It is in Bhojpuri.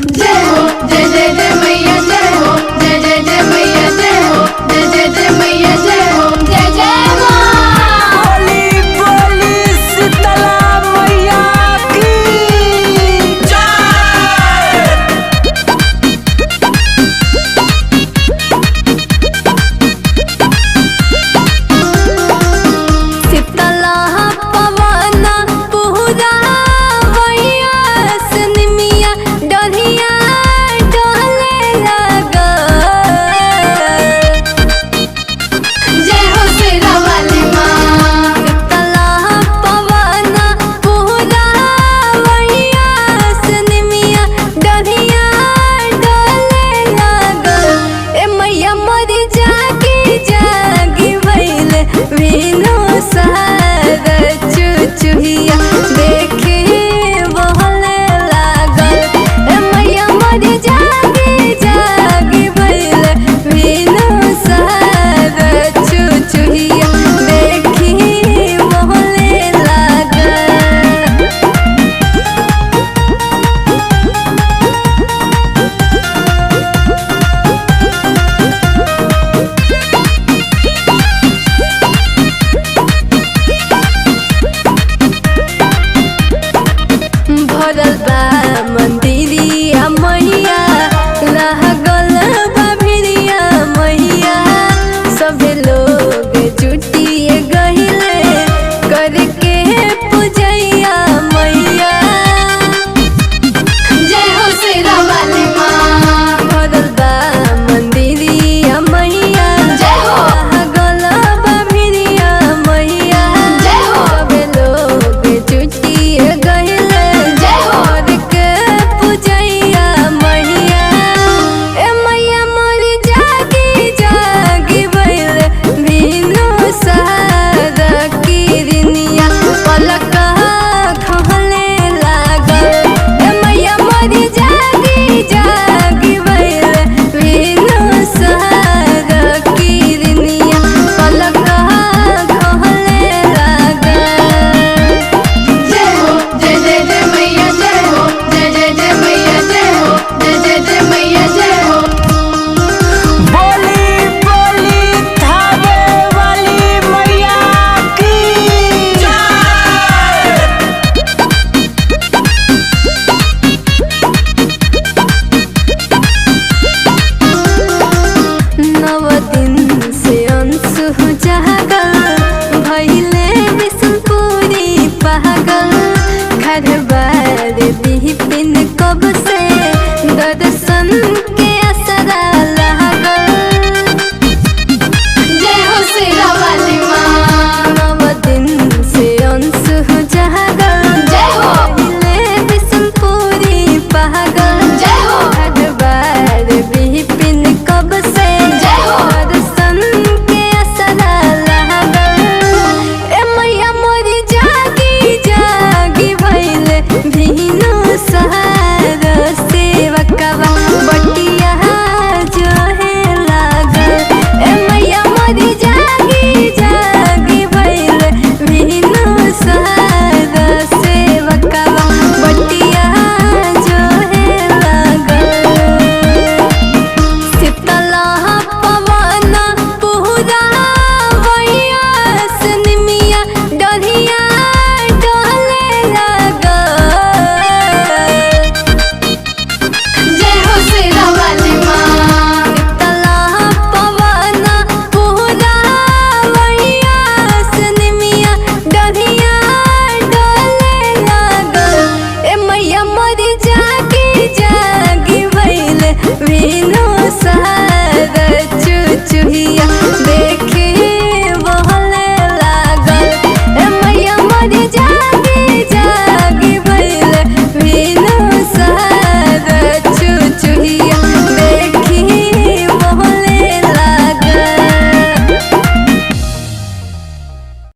जय हो जय जय जय मैया जय हो जय जय जय मैया जय हो जय जय जय मैया जय हो जय जय माँ। बोली बोली शीतला मैया की जय। शीतला पवन पुहरा वैया सनमिया डोरिया डोले लगल। जय हो शेरा वाली माँ। शीतला पवन पुहरा वैया सनमिया डोरिया डोले लगल। ए मैया मोरी जागी जागी भइले वीणु सार चुचुहिया देखे बहले लागल। ए मैया मोरी जागी जागी भइले वीणु सार चुचुहिया देखी बहले लागल। भरल बा मंदिरिया मैया